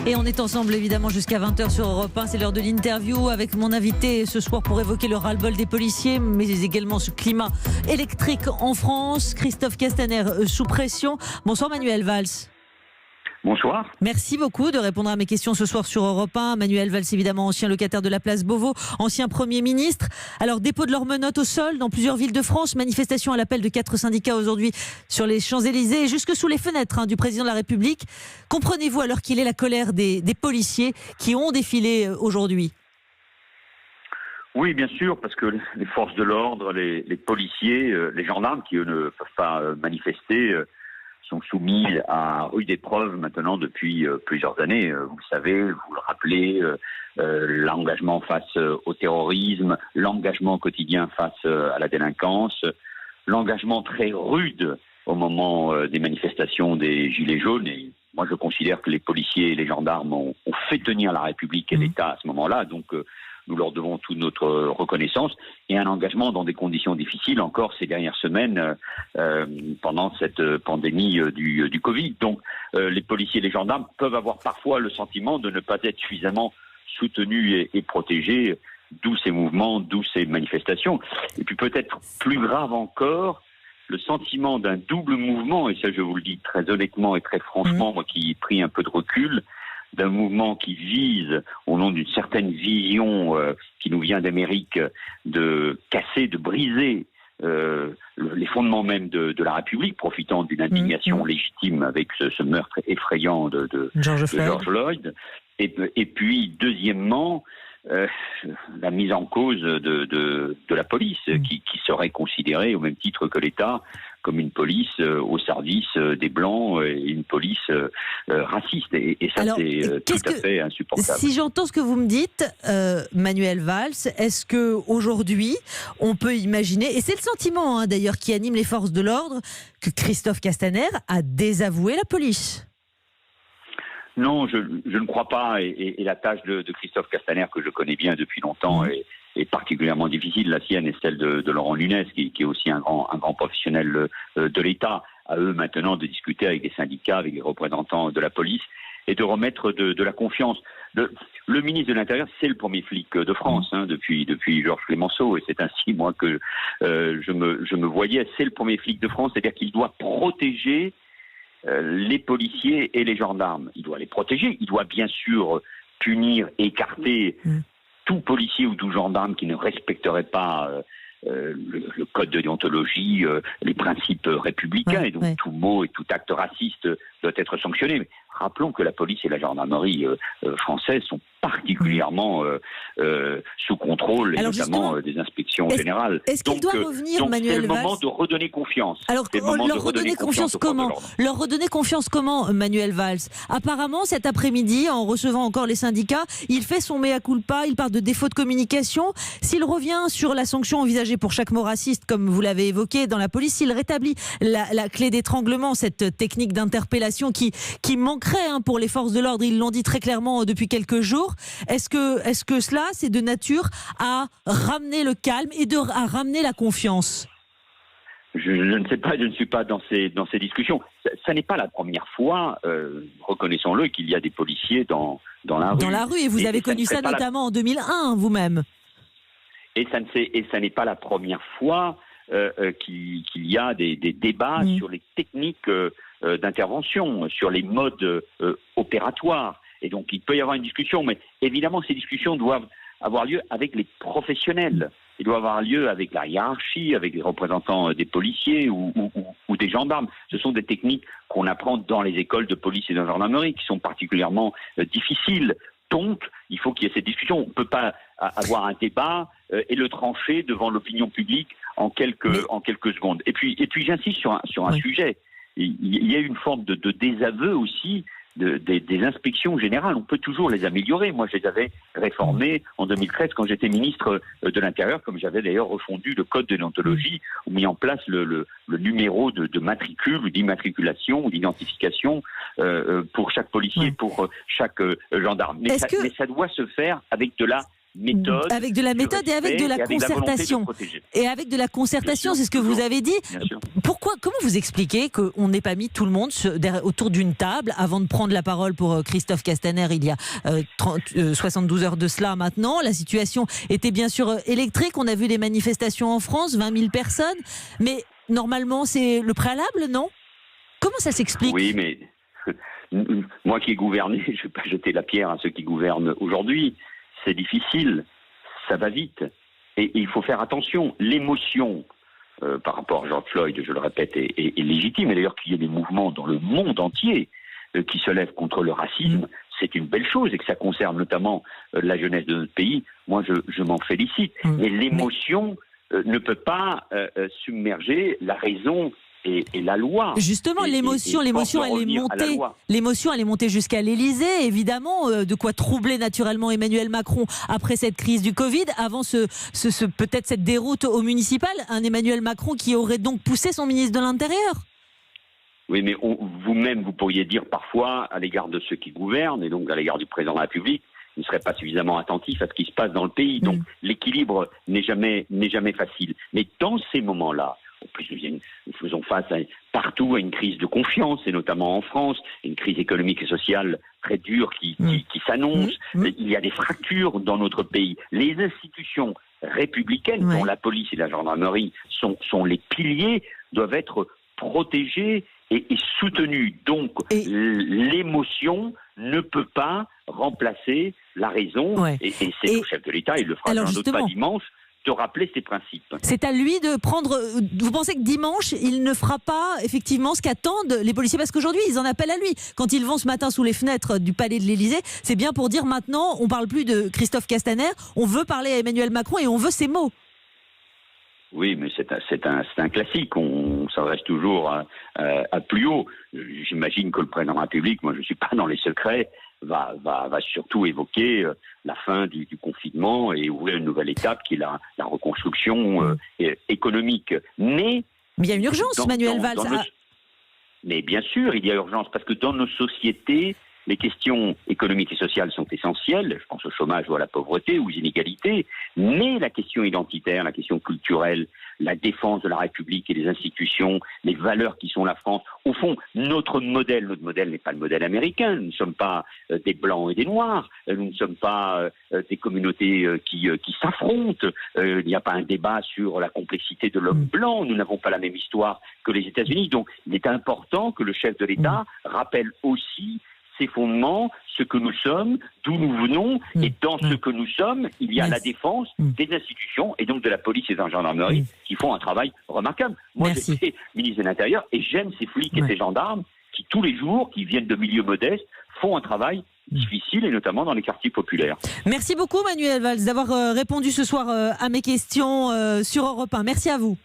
Et on est ensemble évidemment jusqu'à 20h sur Europe 1. C'est l'heure de l'interview avec mon invité ce soir pour évoquer le ras-le-bol des policiers, mais également ce climat électrique en France. Christophe Castaner sous pression. Bonsoir Manuel Valls. Bonsoir. Merci beaucoup de répondre à mes questions ce soir sur Europe 1. Manuel Valls, évidemment, ancien locataire de la place Beauvau, ancien Premier ministre. Alors, dépôt de leurs menottes au sol dans plusieurs villes de France, manifestation à l'appel de 4 syndicats aujourd'hui sur les Champs-Élysées et jusque sous les fenêtres du président de la République. Comprenez-vous alors qu'il est la colère des policiers qui ont défilé aujourd'hui ? Oui, bien sûr, parce que les forces de l'ordre, les policiers, les gendarmes qui, eux, ne peuvent pas manifester, sont soumis à rude épreuve maintenant depuis plusieurs années. Vous le savez, vous le rappelez, l'engagement face au terrorisme, l'engagement quotidien face à la délinquance, l'engagement très rude au moment des manifestations des Gilets jaunes. Et moi, je considère que les policiers et les gendarmes ont fait tenir la République et l'État à ce moment-là. Donc, nous leur devons toute notre reconnaissance et un engagement dans des conditions difficiles encore ces dernières semaines pendant cette pandémie du Covid. Donc les policiers et les gendarmes peuvent avoir parfois le sentiment de ne pas être suffisamment soutenus et protégés, d'où ces mouvements, d'où ces manifestations. Et puis peut-être plus grave encore, le sentiment d'un double mouvement, et ça je vous le dis très honnêtement et très franchement, moi qui ai pris un peu de recul, d'un mouvement qui vise, au nom d'une certaine vision qui nous vient d'Amérique, de casser, de briser les fondements même de la République, profitant d'une indignation légitime avec ce meurtre effrayant de George Floyd. Et puis, deuxièmement, la mise en cause de la police, qui serait considérée, au même titre que l'État, comme une police au service des Blancs et une police raciste. Et ça, alors, c'est tout à fait insupportable. Si j'entends ce que vous me dites, Manuel Valls, est-ce qu'aujourd'hui, on peut imaginer, et c'est le sentiment d'ailleurs qui anime les forces de l'ordre, que Christophe Castaner a désavoué la police ? Non, je ne crois pas. Et la tâche de Christophe Castaner, que je connais bien depuis longtemps, est particulièrement difficile. La sienne est celle de Laurent Nunez, qui est aussi un grand professionnel de l'État. À eux maintenant de discuter avec les syndicats, avec les représentants de la police et de remettre de la confiance. Le ministre de l'Intérieur, c'est le premier flic de France depuis Georges Clemenceau. Et c'est ainsi, moi, que je me voyais. C'est le premier flic de France, c'est-à-dire qu'il doit protéger les policiers et les gendarmes. Il doit les protéger. Il doit bien sûr punir, écarter tout policier ou tout gendarme qui ne respecterait pas le code de déontologie, les principes républicains. Et donc tout mot et tout acte raciste doit être sanctionné. Mais rappelons que la police et la gendarmerie françaises sont particulièrement sous contrôle, et notamment des inspections générales. Est-ce qu'il doit revenir, Manuel Valls ? C'est le moment de redonner confiance. Alors, leur redonner confiance comment ? Leur redonner confiance comment, Manuel Valls ? Apparemment, cet après-midi, en recevant encore les syndicats, il fait son mea culpa, il parle de défaut de communication. S'il revient sur la sanction envisagée pour chaque mot raciste, comme vous l'avez évoqué dans la police, s'il rétablit la clé d'étranglement, cette technique d'interpellation qui manquerait pour les forces de l'ordre, ils l'ont dit très clairement depuis quelques jours. Est-ce que cela, c'est de nature à ramener le calme et à ramener la confiance ? Je ne sais pas, je ne suis pas dans ces discussions. Ça n'est pas la première fois, reconnaissons-le, qu'il y a des policiers dans la rue. Dans la rue, et vous avez connu ça notamment en 2001, vous-même. Et ça n'est pas la première fois qu'il y a des débats sur les techniques d'intervention, sur les modes opératoires. Et donc, il peut y avoir une discussion, mais évidemment, ces discussions doivent avoir lieu avec les professionnels. Ils doivent avoir lieu avec la hiérarchie, avec les représentants des policiers ou des gendarmes. Ce sont des techniques qu'on apprend dans les écoles de police et de gendarmerie, qui sont particulièrement difficiles. Donc, il faut qu'il y ait cette discussion. On ne peut pas avoir un débat et le trancher devant l'opinion publique en quelques secondes. Et puis j'insiste sur un sujet. Il y a une forme de désaveu aussi des inspections générales. On peut toujours les améliorer. Moi, je les avais réformées en 2013 quand j'étais ministre de l'Intérieur, comme j'avais d'ailleurs refondu le code de déontologie, ou mis en place le numéro de matricule ou d'immatriculation ou d'identification pour chaque policier, pour chaque gendarme. Mais ça doit se faire avec de la méthode. Avec de la méthode et avec de la concertation. Et avec de la concertation, c'est ce que vous avez dit. Comment vous expliquez qu'on n'ait pas mis tout le monde autour d'une table avant de prendre la parole pour Christophe Castaner il y a 72 heures de cela maintenant? La situation était bien sûr électrique. On a vu les manifestations en France, 20 000 personnes. Mais normalement, c'est le préalable, non? Comment ça s'explique? Oui, mais moi qui ai gouverné, je ne vais pas jeter la pierre à ceux qui gouvernent aujourd'hui. C'est difficile, ça va vite. Et il faut faire attention. L'émotion par rapport à George Floyd, je le répète, est légitime. Et d'ailleurs, qu'il y ait des mouvements dans le monde entier qui se lèvent contre le racisme, c'est une belle chose. Et que ça concerne notamment la jeunesse de notre pays, moi je m'en félicite. Mais l'émotion ne peut pas submerger la raison et la loi. Justement, l'émotion, elle est montée jusqu'à l'Élysée, évidemment, de quoi troubler naturellement Emmanuel Macron après cette crise du Covid, avant peut-être cette déroute au municipal, un Emmanuel Macron qui aurait donc poussé son ministre de l'Intérieur. Oui, mais vous-même, vous pourriez dire parfois, à l'égard de ceux qui gouvernent, et donc à l'égard du président de la République, ne serait pas suffisamment attentif à ce qui se passe dans le pays. Donc l'équilibre n'est jamais facile. Mais dans ces moments-là, en plus, nous faisons face partout à une crise de confiance, et notamment en France, une crise économique et sociale très dure qui s'annonce. Il y a des fractures dans notre pays. Les institutions républicaines, dont la police et la gendarmerie sont les piliers, doivent être protégées et soutenues. Donc, l'émotion ne peut pas remplacer la raison. Et c'est au chef de l'État, il le fera sans doute pas dimanche, de rappeler ces principes. C'est à lui de prendre... Vous pensez que dimanche, il ne fera pas effectivement ce qu'attendent les policiers? Parce qu'aujourd'hui, ils en appellent à lui. Quand ils vont ce matin sous les fenêtres du palais de l'Élysée, c'est bien pour dire maintenant, on ne parle plus de Christophe Castaner, on veut parler à Emmanuel Macron et on veut ses mots. Oui, mais c'est un classique. On s'adresse toujours à plus haut. J'imagine que le président de la République, moi je ne suis pas dans les secrets, va surtout évoquer la fin du confinement et ouvrir une nouvelle étape qui est la reconstruction économique. Mais il y a une urgence, Manuel Valls. Mais bien sûr, il y a urgence, parce que dans nos sociétés, les questions économiques et sociales sont essentielles. Je pense au chômage ou à la pauvreté ou aux inégalités. Mais la question identitaire, la question culturelle, la défense de la République et des institutions, les valeurs qui sont la France, au fond, notre modèle n'est pas le modèle américain. Nous ne sommes pas des blancs et des noirs. Nous ne sommes pas des communautés qui s'affrontent. Il n'y a pas un débat sur la complexité de l'homme blanc. Nous n'avons pas la même histoire que les États-Unis. Donc, il est important que le chef de l'État rappelle aussi ses fondements, ce que nous sommes, d'où nous venons, et dans ce que nous sommes, il y a la défense des institutions, et donc de la police et de la gendarmerie, qui font un travail remarquable. Moi, j'étais ministre de l'Intérieur, et j'aime ces flics et ces gendarmes qui, tous les jours, qui viennent de milieux modestes, font un travail difficile, et notamment dans les quartiers populaires. Merci beaucoup, Manuel Valls, d'avoir répondu ce soir à mes questions sur Europe 1. Merci à vous.